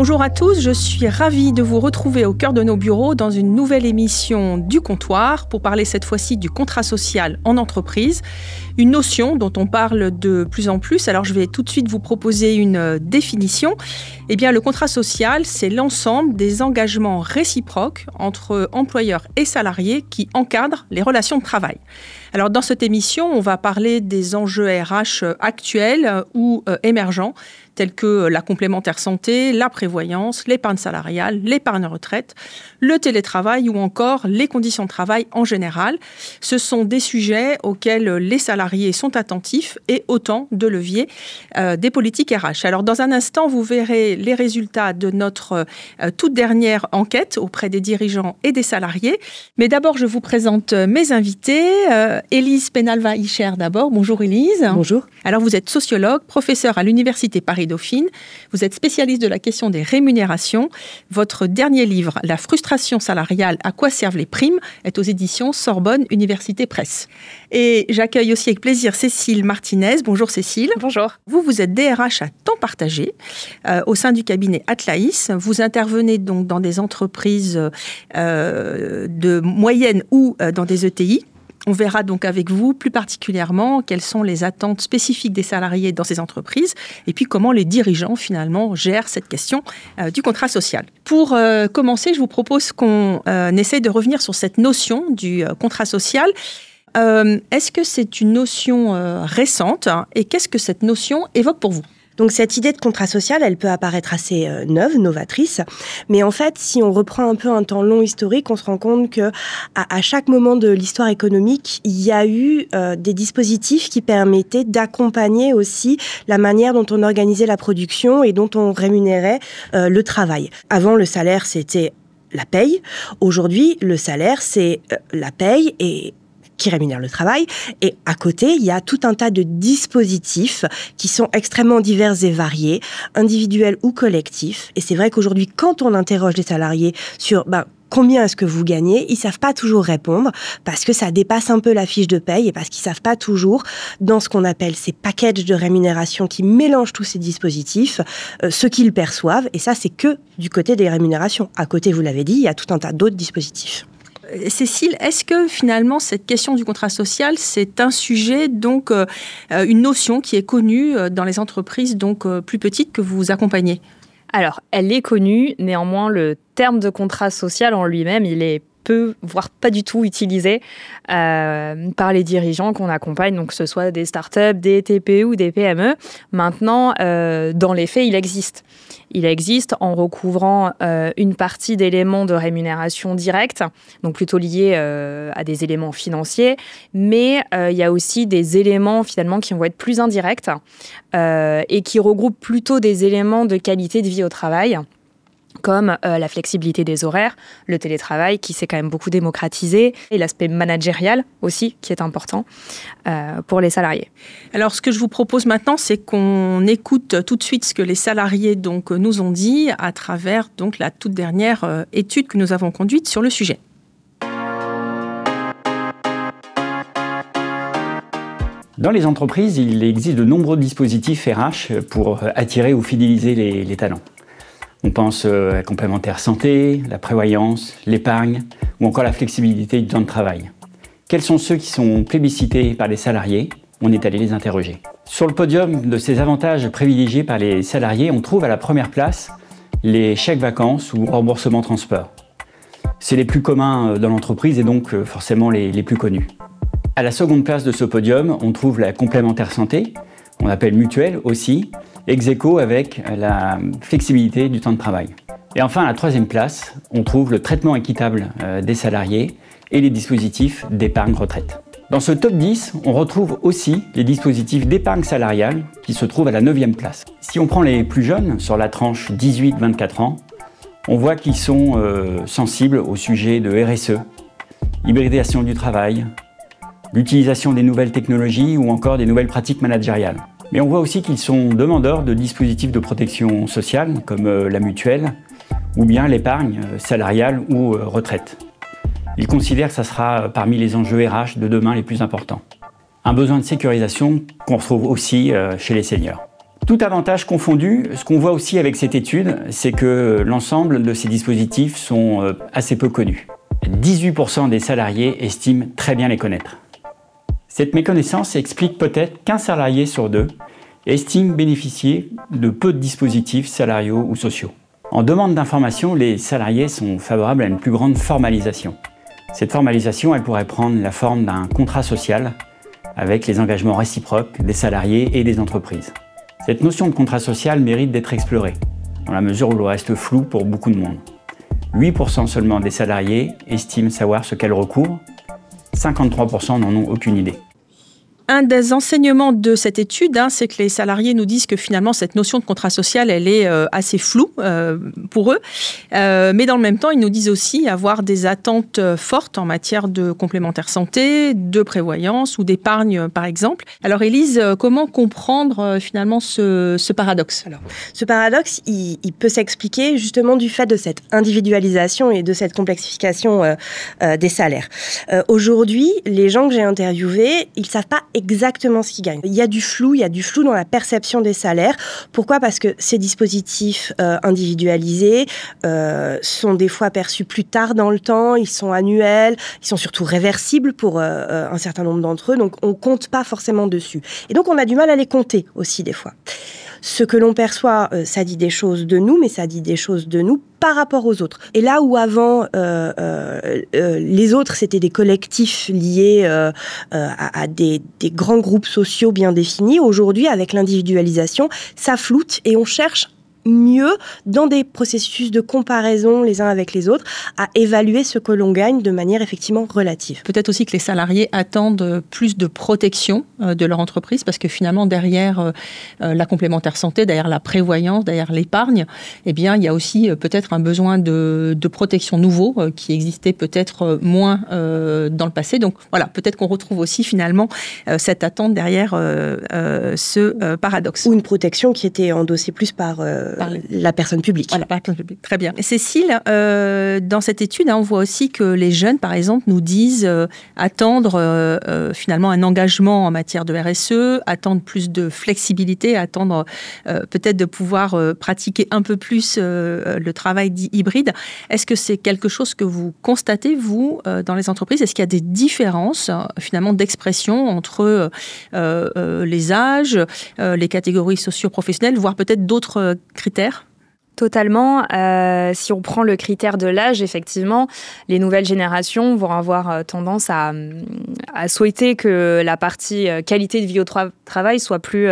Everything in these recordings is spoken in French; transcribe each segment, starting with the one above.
Bonjour à tous, je suis ravie de vous retrouver au cœur de nos bureaux dans une nouvelle émission du comptoir pour parler cette fois-ci du contrat social en entreprise, une notion dont on parle de plus en plus. Alors je vais tout de suite vous proposer une définition. Eh bien, le contrat social, c'est l'ensemble des engagements réciproques entre employeurs et salariés qui encadrent les relations de travail. Alors dans cette émission, on va parler des enjeux RH actuels ou émergents, tels que la complémentaire santé, la prévoyance, l'épargne salariale, l'épargne retraite, le télétravail ou encore les conditions de travail en général. Ce sont des sujets auxquels les salariés sont attentifs et autant de leviers des politiques RH. Alors dans un instant, vous verrez les résultats de notre toute dernière enquête auprès des dirigeants et des salariés. Mais d'abord, je vous présente mes invités. Élise Penalva-Icher d'abord. Bonjour Élise. Bonjour. Alors vous êtes sociologue, professeure à l'Université Paris-Dauphine. Vous êtes spécialiste de la question des rémunérations. Votre dernier livre, La frustration salariale, à quoi servent les primes, est aux éditions Sorbonne Université Presse. Et j'accueille aussi avec plaisir Cécile Martinez. Bonjour Cécile. Bonjour. Vous êtes DRH à temps partagé au sein du cabinet Atlaïs. Vous intervenez donc dans des entreprises de moyenne ou dans des ETI. On verra donc avec vous plus particulièrement quelles sont les attentes spécifiques des salariés dans ces entreprises et puis comment les dirigeants finalement gèrent cette question du contrat social. Pour commencer, je vous propose qu'on essaye de revenir sur cette notion du contrat social. Est-ce que c'est une notion récente et qu'est-ce que cette notion évoque pour vous ? Donc cette idée de contrat social, elle peut apparaître assez neuve, novatrice, mais en fait, si on reprend un peu un temps long historique, on se rend compte que à chaque moment de l'histoire économique, il y a eu des dispositifs qui permettaient d'accompagner aussi la manière dont on organisait la production et dont on rémunérait le travail. Avant, le salaire, c'était la paye. Aujourd'hui, le salaire, c'est la paye et qui rémunère le travail. Et à côté, il y a tout un tas de dispositifs qui sont extrêmement divers et variés, individuels ou collectifs. Et c'est vrai qu'aujourd'hui, quand on interroge les salariés sur combien est-ce que vous gagnez, ils savent pas toujours répondre parce que ça dépasse un peu la fiche de paye et parce qu'ils savent pas toujours, dans ce qu'on appelle ces packages de rémunération qui mélangent tous ces dispositifs, ce qu'ils perçoivent. Et ça, c'est que du côté des rémunérations. À côté, vous l'avez dit, il y a tout un tas d'autres dispositifs. Cécile, est-ce que finalement cette question du contrat social, c'est un sujet, donc une notion qui est connue dans les entreprises donc plus petites que vous accompagnez ? Alors, elle est connue, néanmoins le terme de contrat social en lui-même, il est peu, voire pas du tout utilisé par les dirigeants qu'on accompagne, donc que ce soit des startups, des TPE ou des PME. Maintenant, dans les faits, il existe. Il existe en recouvrant une partie d'éléments de rémunération directe, donc plutôt liés à des éléments financiers, mais il y a aussi des éléments finalement qui vont être plus indirects et qui regroupent plutôt des éléments de qualité de vie au travail, comme la flexibilité des horaires, le télétravail qui s'est quand même beaucoup démocratisé, et l'aspect managérial aussi qui est important pour les salariés. Alors ce que je vous propose maintenant, c'est qu'on écoute tout de suite ce que les salariés donc, nous ont dit à travers donc, la toute dernière étude que nous avons conduite sur le sujet. Dans les entreprises, il existe de nombreux dispositifs RH pour attirer ou fidéliser les talents. On pense à la complémentaire santé, la prévoyance, l'épargne ou encore la flexibilité du temps de travail. Quels sont ceux qui sont plébiscités par les salariés ? On est allé les interroger. Sur le podium de ces avantages privilégiés par les salariés, on trouve à la première place les chèques vacances ou remboursements transport. C'est les plus communs dans l'entreprise et donc forcément les plus connus. À la seconde place de ce podium, on trouve la complémentaire santé, on appelle mutuelle aussi, ex aequo avec la flexibilité du temps de travail. Et enfin, à la troisième place, on trouve le traitement équitable des salariés et les dispositifs d'épargne retraite. Dans ce top 10, on retrouve aussi les dispositifs d'épargne salariale qui se trouvent à la 9e place. Si on prend les plus jeunes, sur la tranche 18-24 ans, on voit qu'ils sont sensibles au sujet de RSE, hybridation du travail, l'utilisation des nouvelles technologies ou encore des nouvelles pratiques managériales. Mais on voit aussi qu'ils sont demandeurs de dispositifs de protection sociale, comme la mutuelle, ou bien l'épargne salariale ou retraite. Ils considèrent que ça sera parmi les enjeux RH de demain les plus importants. Un besoin de sécurisation qu'on retrouve aussi chez les seniors. Tout avantage confondu, ce qu'on voit aussi avec cette étude, c'est que l'ensemble de ces dispositifs sont assez peu connus. 18% des salariés estiment très bien les connaître. Cette méconnaissance explique peut-être qu'un salarié sur deux estime bénéficier de peu de dispositifs salariaux ou sociaux. En demande d'information, les salariés sont favorables à une plus grande formalisation. Cette formalisation, elle pourrait prendre la forme d'un contrat social avec les engagements réciproques des salariés et des entreprises. Cette notion de contrat social mérite d'être explorée, dans la mesure où elle reste floue pour beaucoup de monde. 8% seulement des salariés estiment savoir ce qu'elle recouvre, 53% n'en ont aucune idée. Un des enseignements de cette étude, c'est que les salariés nous disent que finalement cette notion de contrat social, elle est assez floue pour eux. Mais dans le même temps, ils nous disent aussi avoir des attentes fortes en matière de complémentaire santé, de prévoyance ou d'épargne, par exemple. Alors Élise, comment comprendre finalement ce paradoxe ? Alors, ce paradoxe, il peut s'expliquer justement du fait de cette individualisation et de cette complexification des salaires. Aujourd'hui, les gens que j'ai interviewés, ils ne savent pas exactement ce qu'ils gagnent. Il y a du flou dans la perception des salaires. Pourquoi ? Parce que ces dispositifs individualisés sont des fois perçus plus tard dans le temps, ils sont annuels, ils sont surtout réversibles pour un certain nombre d'entre eux, donc on ne compte pas forcément dessus. Et donc on a du mal à les compter aussi des fois. Ce que l'on perçoit, ça dit des choses de nous, mais ça dit des choses de nous par rapport aux autres. Et là où avant, les autres, c'était des collectifs liés à des grands groupes sociaux bien définis, aujourd'hui, avec l'individualisation, ça floute et on cherche mieux, dans des processus de comparaison les uns avec les autres, à évaluer ce que l'on gagne de manière effectivement relative. Peut-être aussi que les salariés attendent plus de protection de leur entreprise, parce que finalement, derrière la complémentaire santé, derrière la prévoyance, derrière l'épargne, eh bien, il y a aussi peut-être un besoin de protection nouveau qui existait peut-être moins dans le passé. Donc voilà, peut-être qu'on retrouve aussi finalement cette attente derrière ce paradoxe. Ou une protection qui était endossée plus par la personne publique. Voilà, par la personne publique. Très bien. Et Cécile, dans cette étude, on voit aussi que les jeunes, par exemple, nous disent attendre finalement un engagement en matière de RSE, attendre plus de flexibilité, attendre peut-être de pouvoir pratiquer un peu plus le travail dit hybride. Est-ce que c'est quelque chose que vous constatez, vous, dans les entreprises ? Est-ce qu'il y a des différences, finalement, d'expression entre les âges, les catégories socio-professionnelles, voire peut-être d'autres critères ? Totalement. Si on prend le critère de l'âge, effectivement, les nouvelles générations vont avoir tendance à souhaiter que la partie qualité de vie au travail soit plus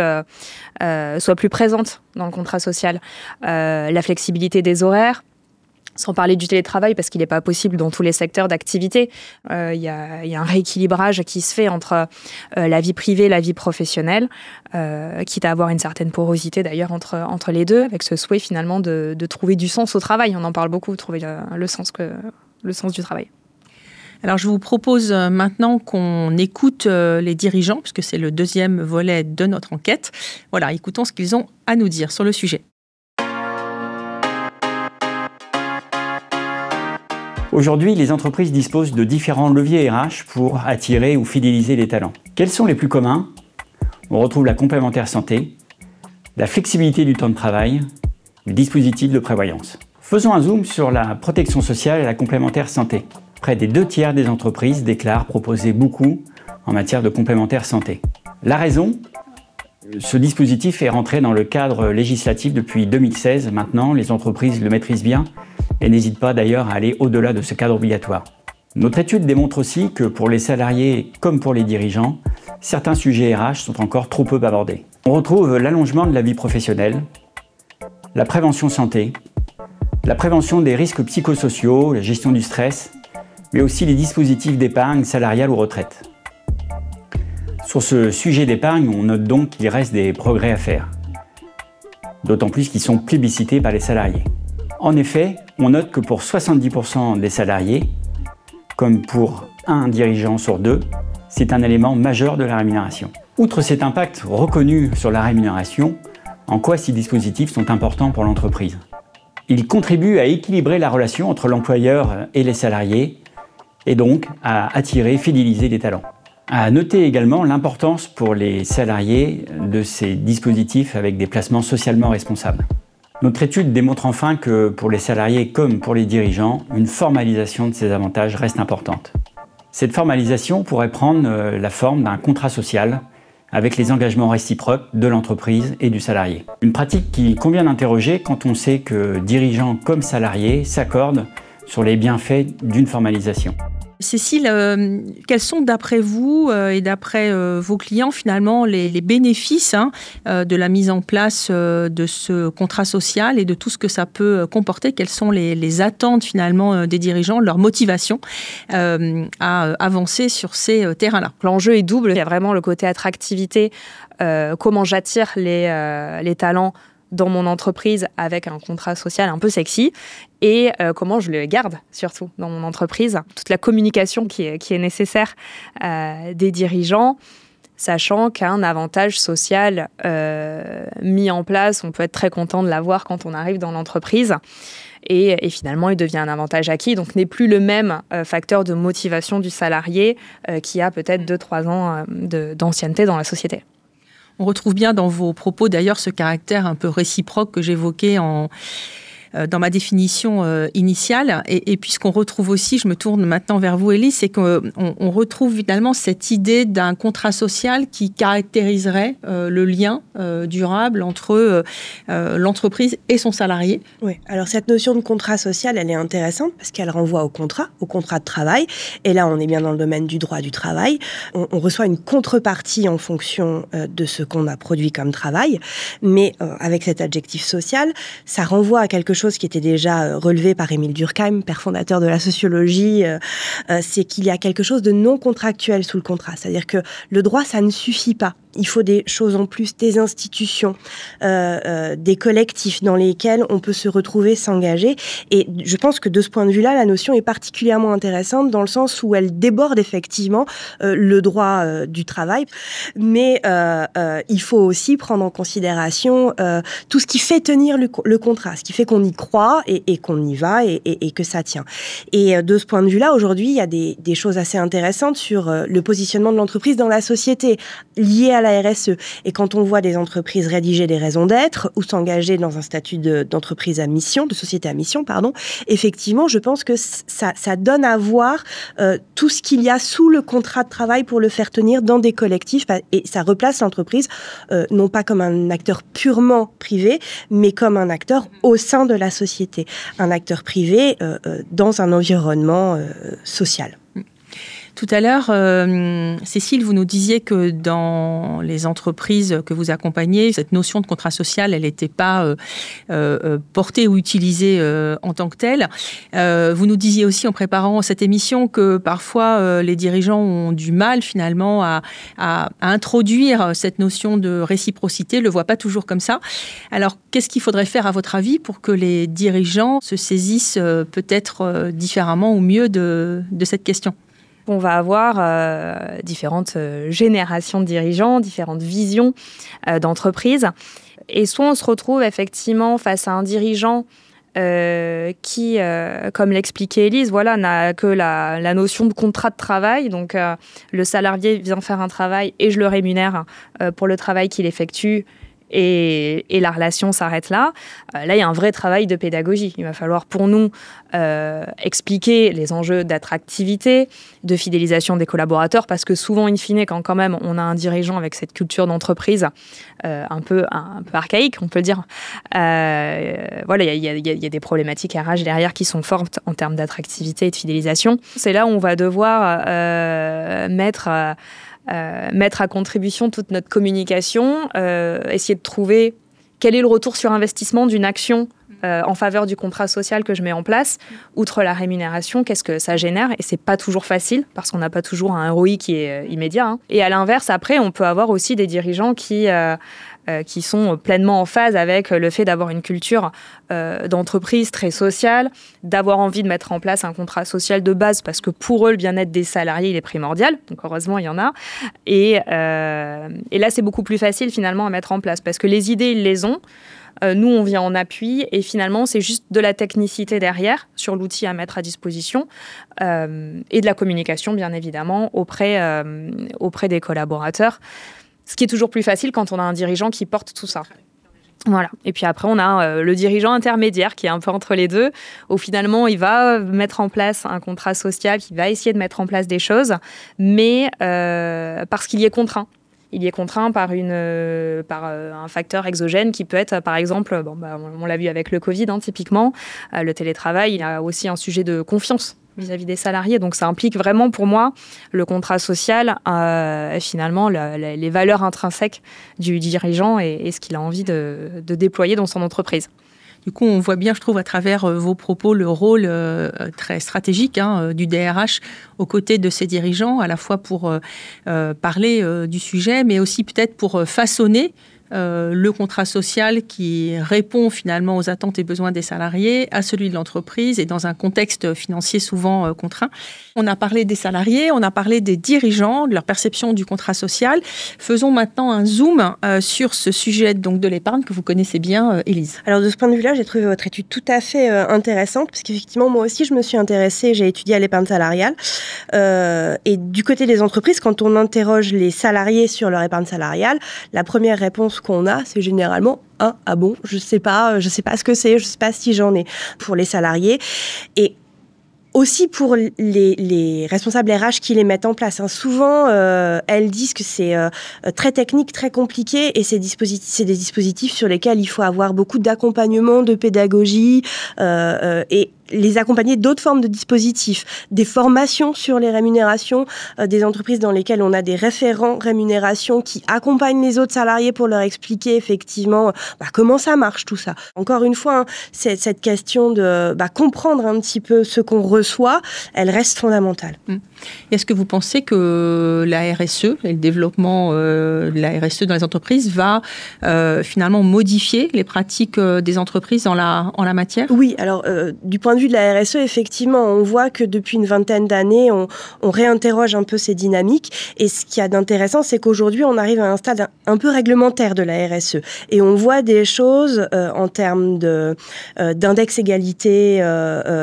présente dans le contrat social. La flexibilité des horaires, sans parler du télétravail, parce qu'il n'est pas possible dans tous les secteurs d'activité. Il y a un rééquilibrage qui se fait entre la vie privée et la vie professionnelle, quitte à avoir une certaine porosité d'ailleurs entre les deux, avec ce souhait finalement de trouver du sens au travail. On en parle beaucoup, trouver le sens du travail. Alors je vous propose maintenant qu'on écoute les dirigeants, puisque c'est le deuxième volet de notre enquête. Voilà, écoutons ce qu'ils ont à nous dire sur le sujet. Aujourd'hui, les entreprises disposent de différents leviers RH pour attirer ou fidéliser les talents. Quels sont les plus communs ? On retrouve la complémentaire santé, la flexibilité du temps de travail, le dispositif de prévoyance. Faisons un zoom sur la protection sociale et la complémentaire santé. Près des 2/3 des entreprises déclarent proposer beaucoup en matière de complémentaire santé. La raison ? Ce dispositif est rentré dans le cadre législatif depuis 2016. Maintenant, les entreprises le maîtrisent bien et n'hésitent pas d'ailleurs à aller au-delà de ce cadre obligatoire. Notre étude démontre aussi que pour les salariés comme pour les dirigeants, certains sujets RH sont encore trop peu abordés. On retrouve l'allongement de la vie professionnelle, la prévention santé, la prévention des risques psychosociaux, la gestion du stress, mais aussi les dispositifs d'épargne salariale ou retraite. Sur ce sujet d'épargne, on note donc qu'il reste des progrès à faire, d'autant plus qu'ils sont plébiscités par les salariés. En effet, on note que pour 70% des salariés, comme pour un dirigeant sur deux, c'est un élément majeur de la rémunération. Outre cet impact reconnu sur la rémunération, en quoi ces dispositifs sont importants pour l'entreprise ? Ils contribuent à équilibrer la relation entre l'employeur et les salariés, et donc à attirer et fidéliser les talents. À noter également l'importance pour les salariés de ces dispositifs avec des placements socialement responsables. Notre étude démontre enfin que pour les salariés comme pour les dirigeants, une formalisation de ces avantages reste importante. Cette formalisation pourrait prendre la forme d'un contrat social avec les engagements réciproques de l'entreprise et du salarié. Une pratique qu'il convient d'interroger quand on sait que dirigeants comme salariés s'accordent sur les bienfaits d'une formalisation. Cécile, quels sont d'après vous et d'après vos clients finalement les bénéfices de la mise en place de ce contrat social et de tout ce que ça peut comporter? Quelles sont les attentes finalement des dirigeants, leur motivation à avancer sur ces terrains-là? L'enjeu est double. Il y a vraiment le côté attractivité, comment j'attire les talents dans mon entreprise avec un contrat social un peu sexy et comment je le garde surtout dans mon entreprise. Toute la communication qui est nécessaire des dirigeants, sachant qu'un avantage social mis en place, on peut être très content de l'avoir quand on arrive dans l'entreprise. Et finalement, il devient un avantage acquis, donc n'est plus le même facteur de motivation du salarié qui a peut-être 2-3 ans d'ancienneté dans la société. On retrouve bien dans vos propos d'ailleurs ce caractère un peu réciproque que j'évoquais dans ma définition initiale. Et puis ce qu'on retrouve aussi, je me tourne maintenant vers vous Élise, c'est qu'on retrouve finalement cette idée d'un contrat social qui caractériserait le lien durable entre l'entreprise et son salarié. Oui, alors cette notion de contrat social, elle est intéressante parce qu'elle renvoie au contrat de travail. Et là, on est bien dans le domaine du droit du travail. On reçoit une contrepartie en fonction de ce qu'on a produit comme travail. Mais avec cet adjectif social, ça renvoie à quelque chose qui était déjà relevé par Émile Durkheim, père fondateur de la sociologie, c'est qu'il y a quelque chose de non contractuel sous le contrat. C'est-à-dire que le droit, ça ne suffit pas. Il faut des choses en plus, des institutions, des collectifs dans lesquels on peut se retrouver, s'engager. Et je pense que de ce point de vue-là, la notion est particulièrement intéressante dans le sens où elle déborde effectivement le droit du travail. Mais il faut aussi prendre en considération tout ce qui fait tenir le contrat, ce qui fait qu'on y croit et qu'on y va et que ça tient. Et de ce point de vue-là, aujourd'hui, il y a des choses assez intéressantes sur le positionnement de l'entreprise dans la société, liées à la RSE. Et quand on voit des entreprises rédiger des raisons d'être ou s'engager dans un statut d'entreprise à mission, de société à mission, pardon, effectivement, je pense que ça donne à voir tout ce qu'il y a sous le contrat de travail pour le faire tenir dans des collectifs. Et ça replace l'entreprise non pas comme un acteur purement privé, mais comme un acteur au sein de la société. Un acteur privé dans un environnement social. Tout à l'heure, Cécile, vous nous disiez que dans les entreprises que vous accompagnez, cette notion de contrat social, elle n'était pas portée ou utilisée en tant que telle. Vous nous disiez aussi en préparant cette émission que parfois les dirigeants ont du mal finalement à introduire cette notion de réciprocité, ne le voient pas toujours comme ça. Alors, qu'est-ce qu'il faudrait faire à votre avis pour que les dirigeants se saisissent peut-être différemment ou mieux de cette question ? On va avoir différentes générations de dirigeants, différentes visions d'entreprise. Et soit on se retrouve effectivement face à un dirigeant qui, comme l'expliquait Élise, n'a que la notion de contrat de travail. Donc, le salarié vient faire un travail et je le rémunère pour le travail qu'il effectue. Et la relation s'arrête là. Là, il y a un vrai travail de pédagogie. Il va falloir pour nous expliquer les enjeux d'attractivité, de fidélisation des collaborateurs, parce que souvent, in fine, quand même on a un dirigeant avec cette culture d'entreprise un peu archaïque, on peut le dire, il y a des problématiques RH derrière qui sont fortes en termes d'attractivité et de fidélisation. C'est là où on va devoir mettre à contribution toute notre communication, essayer de trouver quel est le retour sur investissement d'une action en faveur du contrat social que je mets en place. Outre la rémunération, qu'est-ce que ça génère? Et c'est pas toujours facile, parce qu'on n'a pas toujours un ROI qui est immédiat. Et à l'inverse, après, on peut avoir aussi des dirigeants qui qui sont pleinement en phase avec le fait d'avoir une culture d'entreprise très sociale, d'avoir envie de mettre en place un contrat social de base parce que pour eux, le bien-être des salariés, il est primordial. Donc heureusement, il y en a. Et là, c'est beaucoup plus facile finalement à mettre en place parce que les idées, ils les ont. Nous, on vient en appui et finalement, c'est juste de la technicité derrière sur l'outil à mettre à disposition et de la communication, bien évidemment, auprès des collaborateurs. Ce qui est toujours plus facile quand on a un dirigeant qui porte tout ça. Voilà. Et puis après, on a le dirigeant intermédiaire qui est un peu entre les deux, où finalement, il va mettre en place un contrat social, qui va essayer de mettre en place des choses, mais parce qu'il y est contraint. Il y est contraint par un facteur exogène qui peut être, par exemple, on l'a vu avec le Covid, typiquement, le télétravail, il y a aussi un sujet de confiance vis-à-vis des salariés. Donc ça implique vraiment, pour moi, le contrat social, finalement, les valeurs intrinsèques du dirigeant et ce qu'il a envie de déployer dans son entreprise. Du coup, on voit bien, je trouve, à travers vos propos, le rôle très stratégique du DRH aux côtés de ses dirigeants, à la fois pour parler du sujet, mais aussi peut-être pour façonner le contrat social qui répond finalement aux attentes et besoins des salariés, à celui de l'entreprise et dans un contexte financier souvent contraint. On a parlé des salariés, on a parlé des dirigeants, de leur perception du contrat social. Faisons maintenant un zoom sur ce sujet donc de l'épargne que vous connaissez bien, Élise. Alors de ce point de vue-là, j'ai trouvé votre étude tout à fait intéressante parce qu'effectivement, moi aussi, je me suis intéressée, j'ai étudié à l'épargne salariale. Et du côté des entreprises, quand on interroge les salariés sur leur épargne salariale, la première réponse qu'on a, c'est généralement ah bon, je sais pas ce que c'est, je sais pas si j'en ai pour les salariés. Et aussi pour les responsables RH qui les mettent en place. Souvent, elles disent que c'est très technique, très compliqué et c'est des dispositifs sur lesquels il faut avoir beaucoup d'accompagnement, de pédagogie et les accompagner d'autres formes de dispositifs, des formations sur les rémunérations, des entreprises dans lesquelles on a des référents rémunération qui accompagnent les autres salariés pour leur expliquer effectivement comment ça marche tout ça. Encore une fois, c'est cette question de comprendre un petit peu ce qu'on reçoit, elle reste fondamentale. Est-ce que vous pensez que la RSE et le développement de la RSE dans les entreprises va finalement modifier les pratiques des entreprises en la matière ? Oui, alors du point de vue de la RSE, effectivement, on voit que depuis une vingtaine d'années, on réinterroge un peu ces dynamiques. Et ce qu'il y a d'intéressant, c'est qu'aujourd'hui, on arrive à un stade un peu réglementaire de la RSE. Et on voit des choses en termes d'index égalité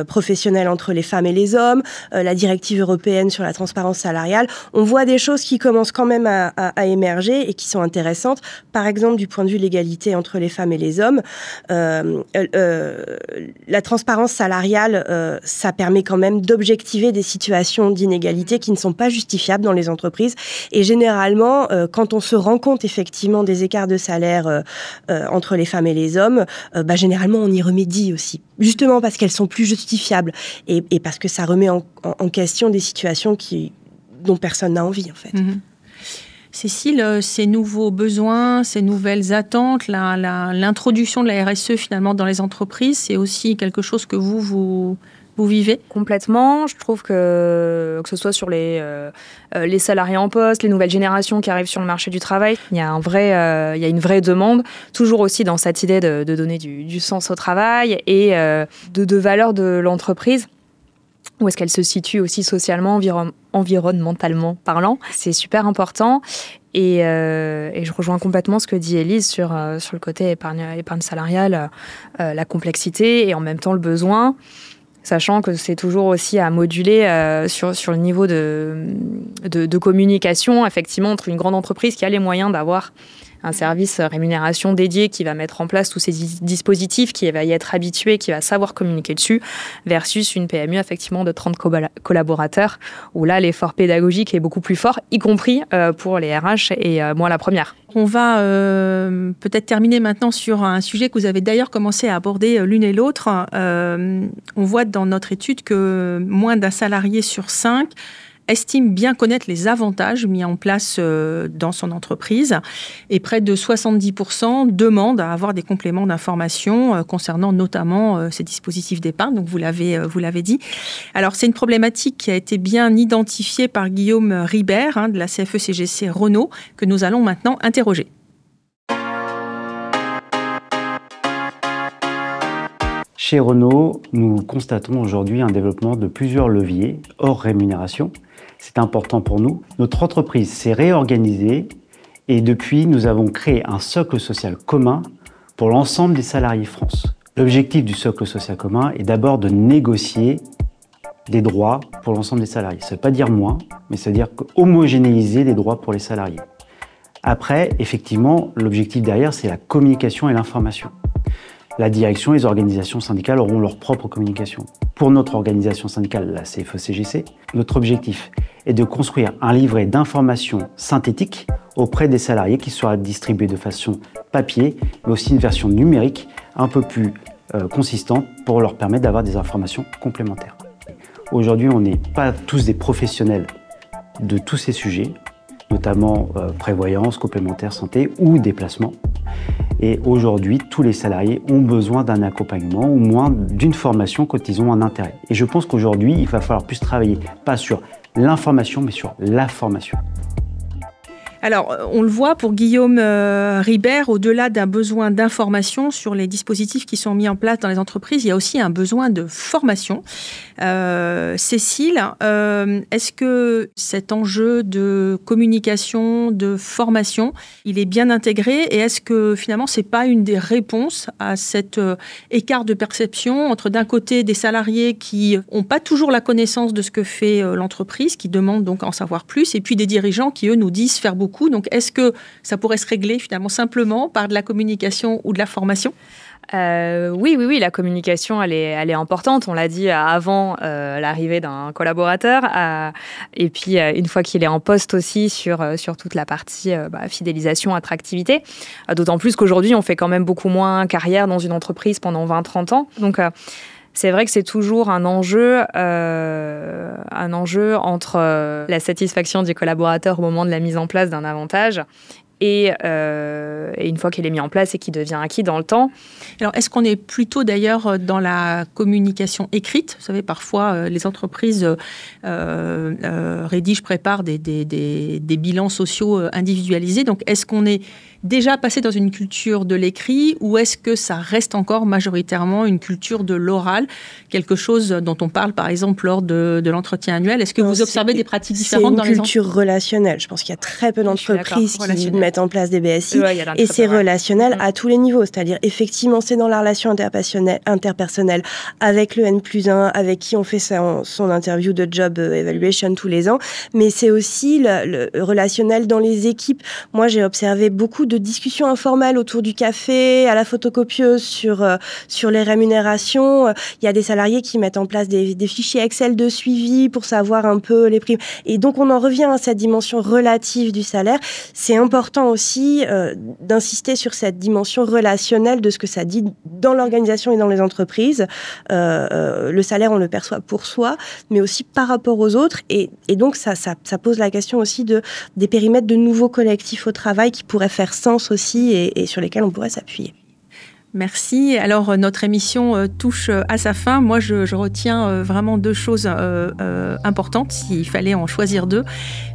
professionnelle entre les femmes et les hommes, la directive européenne sur la transparence salariale. On voit des choses qui commencent quand même à émerger et qui sont intéressantes. Par exemple, du point de vue de l'égalité entre les femmes et les hommes, la transparence salariale, ça permet quand même d'objectiver des situations d'inégalité qui ne sont pas justifiables dans les entreprises. Et généralement, quand on se rend compte effectivement des écarts de salaire entre les femmes et les hommes, généralement on y remédie aussi. Justement parce qu'elles sont plus justifiables et parce que ça remet en question des situations dont personne n'a envie en fait. Mmh. Cécile, ces nouveaux besoins, ces nouvelles attentes, l'introduction de la RSE finalement dans les entreprises, c'est aussi quelque chose que vous vivez ? Complètement. Je trouve que ce soit sur les salariés en poste, les nouvelles générations qui arrivent sur le marché du travail, il y a une vraie demande, toujours aussi dans cette idée de donner du sens au travail et de valeur de l'entreprise. Où est-ce qu'elle se situe aussi socialement, environnementalement parlant. C'est super important. Et je rejoins complètement ce que dit Élise sur le côté épargne salariale, la complexité et en même temps le besoin, sachant que c'est toujours aussi à moduler sur le niveau de communication, effectivement, entre une grande entreprise qui a les moyens d'avoir un service rémunération dédié qui va mettre en place tous ces dispositifs, qui va y être habitué, qui va savoir communiquer dessus, versus une PME effectivement de 30 collaborateurs, où là l'effort pédagogique est beaucoup plus fort, y compris pour les RH et moi la première. On va peut-être terminer maintenant sur un sujet que vous avez d'ailleurs commencé à aborder l'une et l'autre. On voit dans notre étude que moins d'un salarié sur 5 estime bien connaître les avantages mis en place dans son entreprise et près de 70% demandent à avoir des compléments d'information concernant notamment ces dispositifs d'épargne. Donc vous l'avez dit. Alors c'est une problématique qui a été bien identifiée par Guillaume Ribert de la CFE-CGC Renault que nous allons maintenant interroger. Chez Renault, nous constatons aujourd'hui un développement de plusieurs leviers hors rémunération. C'est important pour nous. Notre entreprise s'est réorganisée et depuis, nous avons créé un socle social commun pour l'ensemble des salariés France. L'objectif du socle social commun est d'abord de négocier des droits pour l'ensemble des salariés. Ça ne veut pas dire moins, mais ça veut dire homogénéiser les droits pour les salariés. Après, effectivement, l'objectif derrière, c'est la communication et l'information. La direction et les organisations syndicales auront leur propre communication. Pour notre organisation syndicale, la CFE-CGC, notre objectif est de construire un livret d'informations synthétiques auprès des salariés qui sera distribué de façon papier, mais aussi une version numérique un peu plus consistante pour leur permettre d'avoir des informations complémentaires. Aujourd'hui, on n'est pas tous des professionnels de tous ces sujets, notamment prévoyance, complémentaire santé ou déplacement. Et aujourd'hui, tous les salariés ont besoin d'un accompagnement ou moins d'une formation quand ils ont un intérêt. Et je pense qu'aujourd'hui, il va falloir plus travailler, pas sur l'information, mais sur la formation. Alors, on le voit pour Guillaume Ribert, au-delà d'un besoin d'information sur les dispositifs qui sont mis en place dans les entreprises, il y a aussi un besoin de formation. Cécile, est-ce que cet enjeu de communication, de formation, il est bien intégré et est-ce que finalement, ce n'est pas une des réponses à cet écart de perception entre d'un côté des salariés qui n'ont pas toujours la connaissance de ce que fait l'entreprise, qui demandent donc en savoir plus, et puis des dirigeants qui, eux, nous disent faire beaucoup. Donc, est-ce que ça pourrait se régler finalement simplement par de la communication ou de la formation ? Oui, la communication, elle est importante. On l'a dit avant l'arrivée d'un collaborateur. Et puis, une fois qu'il est en poste aussi sur toute la partie fidélisation, attractivité. D'autant plus qu'aujourd'hui, on fait quand même beaucoup moins carrière dans une entreprise pendant 20-30 ans. Donc, c'est vrai que c'est toujours un enjeu entre la satisfaction du collaborateur au moment de la mise en place d'un avantage et une fois qu'il est mis en place et qu'il devient acquis dans le temps. Alors, est-ce qu'on est plutôt d'ailleurs dans la communication écrite ? Vous savez, parfois, les entreprises préparent des bilans sociaux individualisés. Donc, est-ce qu'on est déjà passé dans une culture de l'écrit ou est-ce que ça reste encore majoritairement une culture de l'oral, quelque chose dont on parle par exemple lors de l'entretien annuel? Est-ce que vous observez des pratiques différentes dans les entreprises? C'est une culture relationnelle. Je pense qu'il y a très peu d'entreprises qui mettent en place des BSI et c'est relationnel à tous les niveaux. C'est-à-dire effectivement c'est dans la relation interpersonnelle avec le N+1, avec qui on fait son interview de job evaluation tous les ans, mais c'est aussi le relationnel dans les équipes. Moi j'ai observé beaucoup de discussions informelles autour du café, à la photocopieuse sur les rémunérations. Il y a des salariés qui mettent en place des fichiers Excel de suivi pour savoir un peu les primes. Et donc, on en revient à cette dimension relative du salaire. C'est important aussi d'insister sur cette dimension relationnelle de ce que ça dit dans l'organisation et dans les entreprises. Le salaire, on le perçoit pour soi, mais aussi par rapport aux autres. Et donc, ça pose la question aussi des périmètres de nouveaux collectifs au travail qui pourraient faire sens aussi et sur lesquels on pourrait s'appuyer. Merci. Alors, notre émission touche à sa fin. Moi, je retiens vraiment deux choses importantes, s'il fallait en choisir deux.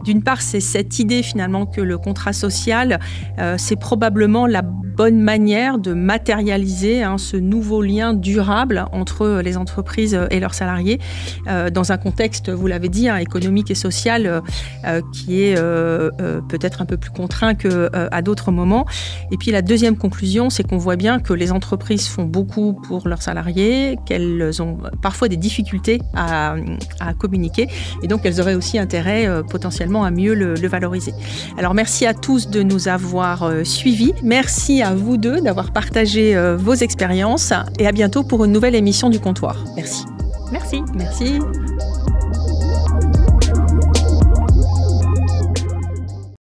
D'une part, c'est cette idée finalement que le contrat social, c'est probablement la bonne manière de matérialiser ce nouveau lien durable entre les entreprises et leurs salariés dans un contexte, vous l'avez dit, économique et social qui est peut-être un peu plus contraint qu'à d'autres moments. Et puis, la deuxième conclusion, c'est qu'on voit bien que les entreprises font beaucoup pour leurs salariés, qu'elles ont parfois des difficultés à communiquer et donc elles auraient aussi intérêt potentiellement à mieux le valoriser. Alors merci à tous de nous avoir suivis. Merci à vous deux d'avoir partagé vos expériences et à bientôt pour une nouvelle émission du Comptoir. Merci. Merci. Merci.